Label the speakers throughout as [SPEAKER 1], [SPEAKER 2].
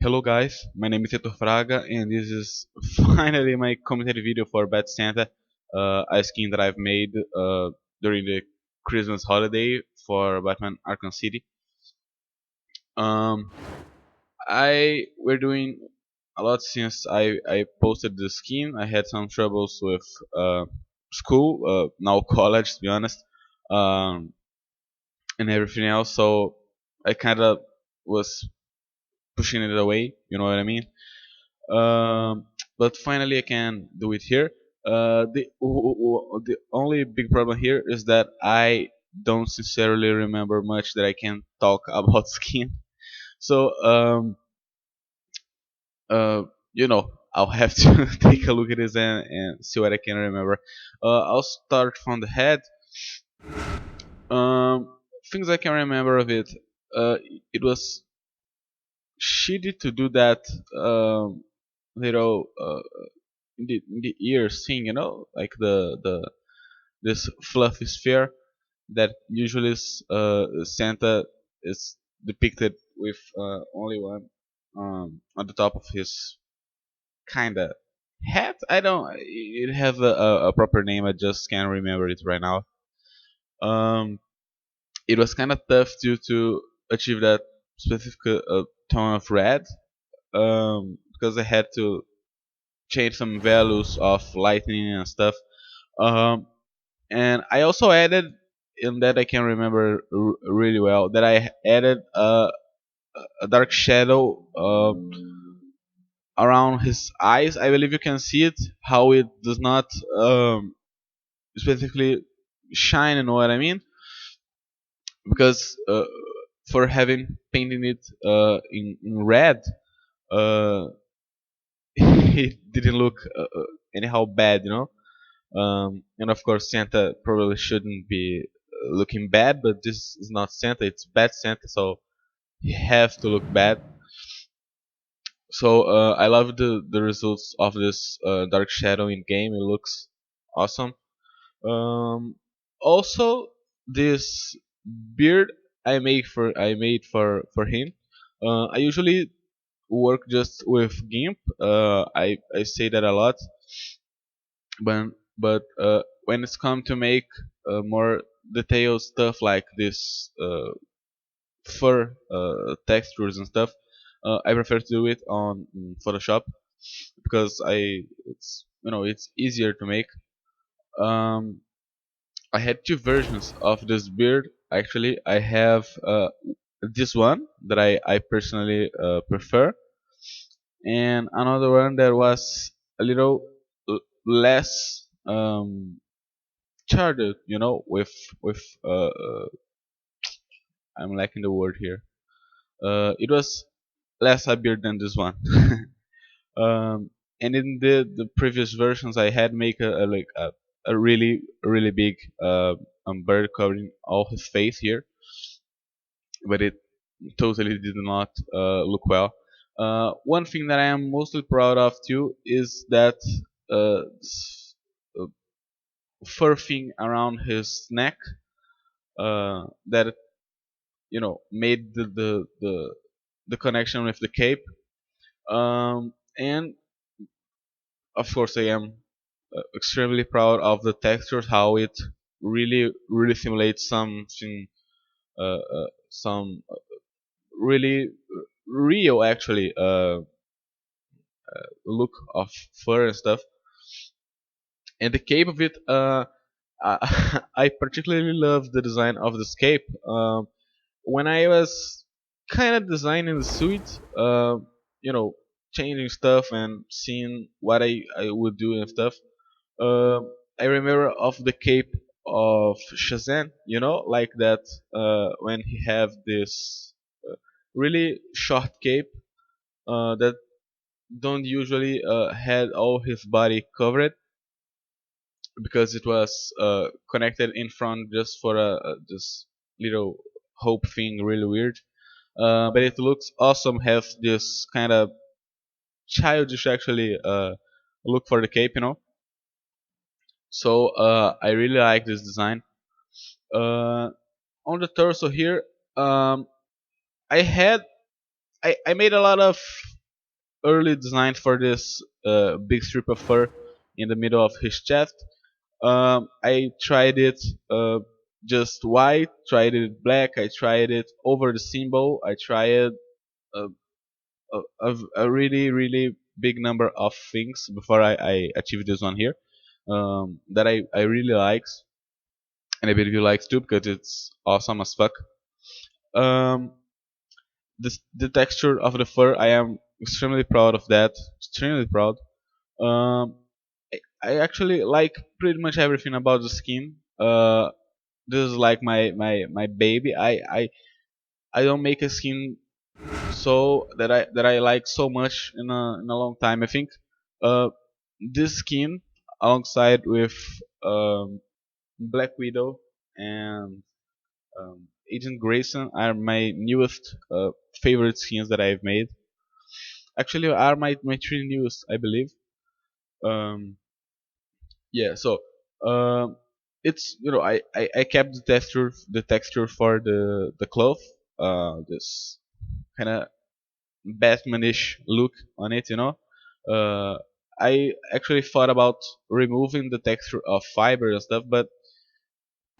[SPEAKER 1] Hello guys, my name is Heitor Fraga and this is finally my commentary video for Bad Santa, a skin that I've made during the Christmas holiday for Batman Arkham City. Um, I we're doing a lot since I posted the skin. I had some troubles with school, now college to be honest, um, and everything else. So I kind of was pushing it away. You know what I mean? um, but finally I can do it here. The only big problem here is that I don't sincerely remember much that I can talk about skin. So uh, I'll have to take a look at this and see what I can remember. I'll start from the head. Um, Things I can remember of it. Uh, it was shitty to do that little in the ears thing, like the this fluffy sphere that usually Santa is depicted with only one on the top of his kinda hat. I don't. It has a proper name. I just can't remember it right now. Um, it was kind of tough to achieve that specific tone of red. Because I had to change some values of lightning and stuff. Um, and I also added, in that I can remember really well, that I added a dark shadow around his eyes. I believe you can see it, how it does not specifically shine. You know what I mean? Because for having painted it in red, uh, it didn't look anyhow bad, and of course, Santa probably shouldn't be looking bad, but this is not Santa; it's Bad Santa, so he has to look bad. So I love the results of this dark shadow in game. It looks awesome. Um, Also, this beard I made for him. I usually work just with GIMP. I say that a lot, but when it's come to make more detailed stuff like this fur textures and stuff, I prefer to do it on Photoshop because it's easier to make. Um, I had two versions of this beard. Actually, I have this one that I personally prefer, and another one that was a little less charged, with I'm lacking the word here. It was less a beard than this one. um, and in the previous versions, I had make a really big bird covering all his face here, but it totally did not look well. One thing that I am mostly proud of too is that uh, fur thing around his neck that made the connection with the cape. And of course, I am extremely proud of the textures, how it really simulates some really real actually look of fur and stuff. And the cape of it, I particularly love the design of this cape. When I was kind of designing the suit, you know, changing stuff and seeing what I would do and stuff, uh, I remember of the cape of Shazam, like that when he have this really short cape that don't usually had all his body covered because it was connected in front just for a this little hope thing, really weird. But it looks awesome. Have this kind of childish actually look for the cape, So I really like this design. Uh, on the torso here, I had I made a lot of early designs for this big strip of fur in the middle of his chest. I tried it just white, tried it black, I tried it over the symbol, I tried a, a really really big number of things before I achieved this one here that I really likes, and I believe you likes too because it's awesome as fuck. Um, the texture of the fur, I am extremely proud of that. Extremely proud. Um, I actually like pretty much everything about the skin. This is like my baby. I don't make a skin so that I like so much in a long time. I think uh, this skin alongside with um, Black Widow and Agent Grayson are my newest favorite skins that I've made. Actually, are my three newest, I believe. Um, yeah, so um, it's I kept the texture for the cloth, this kind of Batmanish look on it. I actually thought about removing the texture of fiber and stuff, but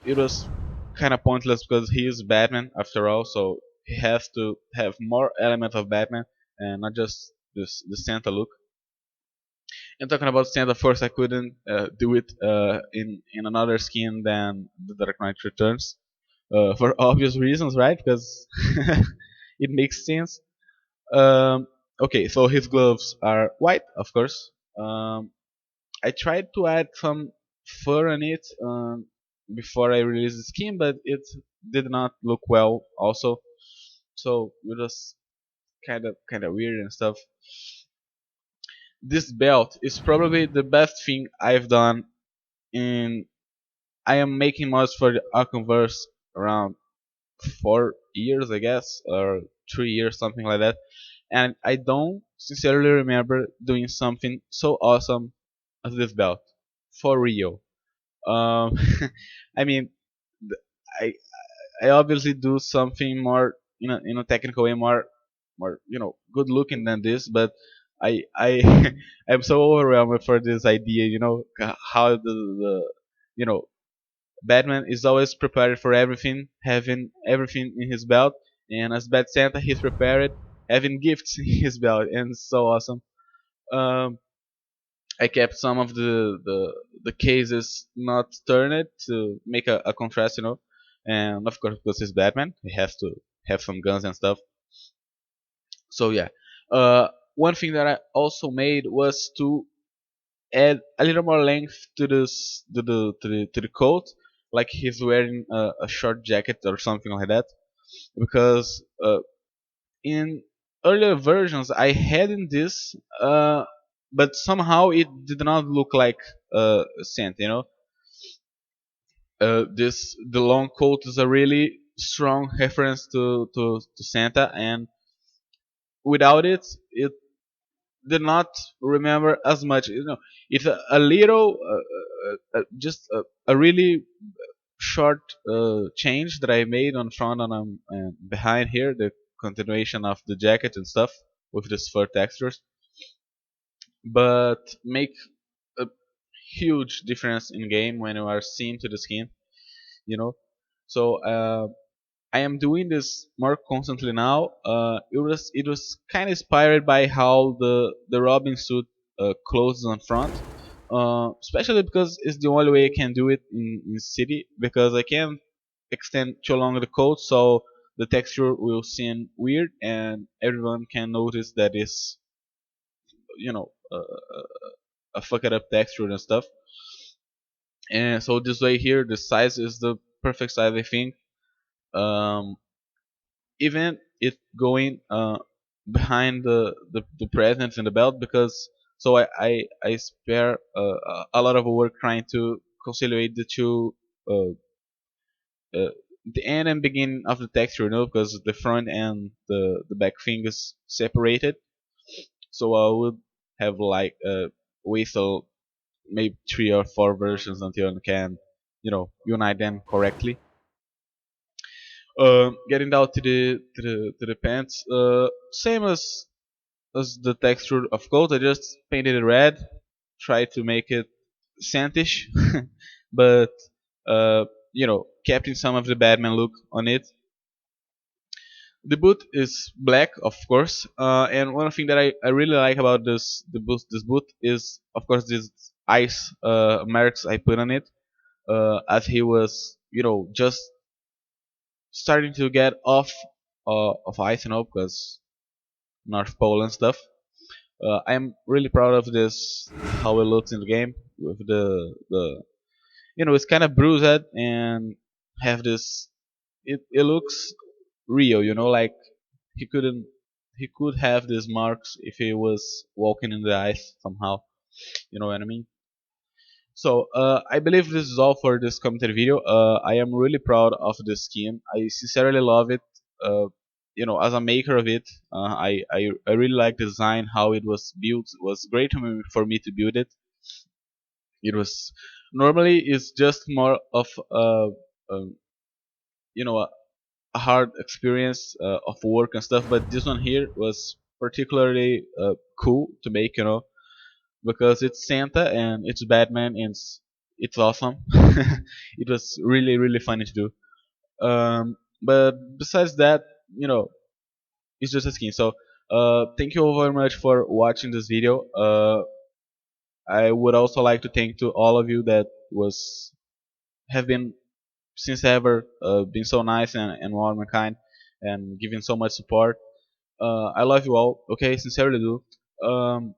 [SPEAKER 1] it was kind of pointless because he is Batman after all, so he has to have more elements of Batman and not just the Santa look. And talking about Santa, first I couldn't do it in another skin than the Dark Knight Returns for obvious reasons, right? Because it makes sense. Um, okay, so his gloves are white, of course. I tried to add some fur on it before I released the skin, but it did not look well. Also, so it was kind of weird and stuff. This belt is probably the best thing I've done in. I am making mods for the Arkhamverse around 4 years, I guess, or 3 years, something like that. And I don't sincerely remember doing something so awesome as this belt, for real. Um, I mean, th- I I obviously do something more in a technical way, more good looking than this, but I I'm so overwhelmed for this idea. How the you know Batman is always prepared for everything, having everything in his belt, and as Bad Santa, he's prepared having gifts in his belt, and it's so awesome. Um, I kept some of the cases not turned to make a contrast, and of course because he's Batman, he has to have some guns and stuff. So yeah, one thing that I also made was to add a little more length to the coat, like he's wearing a short jacket or something like that. Because in earlier versions I had in this, but somehow it did not look like Santa. This the long coat is a really strong reference to Santa, and without it, it did not remember as much. It's a little, just a really short change that I made on front and behind here, the continuation of the jacket and stuff with this fur textures, but make a huge difference in game when you are seeing to the skin, you know. So I am doing this more constantly now. It was kind of inspired by how the Robin suit closes on front, especially because it's the only way I can do it in city, because I can extend too long the coat so the texture will seem weird and everyone can notice that it's a fucked up texture and stuff. And so this way here, the size is the perfect size, I think. Um, Even it going behind the presents in the belt, because so I spare a lot of work trying to conciliate the two, uh, uh, the end and beginning of the texture, because the front and the back thing is separated. So I would have like waste maybe 3 or 4 versions until I can unite them correctly. Getting down to the pants, same as the texture of gold. I just painted it red, try to make it santish, but kept in some of the Batman look on it. The boot is black, of course, and one thing that I really like about this boot is, of course, this ice marks I put on it, as he was, just starting to get off of ice, because North Pole and stuff. I'm really proud of this, how it looks in the game with the it's kind of bruised and have this. It looks real, like he couldn't he could have these marks if he was walking in the ice somehow. You know what I mean? So I believe this is all for this commentary video. I am really proud of the skin. I sincerely love it. Uh, as a maker of it, I really like the design, how it was built. It was great for me to build it. It was normally it's just more of um, a hard experience of work and stuff, but this one here was particularly cool to make, because it's Santa and it's Batman and it's awesome. It was really really funny to do. But besides that, it's just a skin. So thank you all very much for watching this video. I would also like to thank to all of you that was have been since ever been so nice and warm and kind and giving so much support. I love you all. Okay, sincerely do. Um,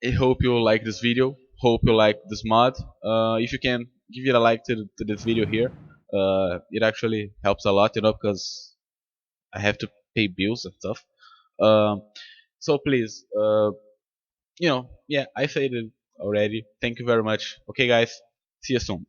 [SPEAKER 1] I hope you like this video. Hope you like this mod. If you can give it a like to this video here, it actually helps a lot, because I have to pay bills and stuff. Um, so please, yeah, I said it already. Thank you very much. Okay, guys, see you soon.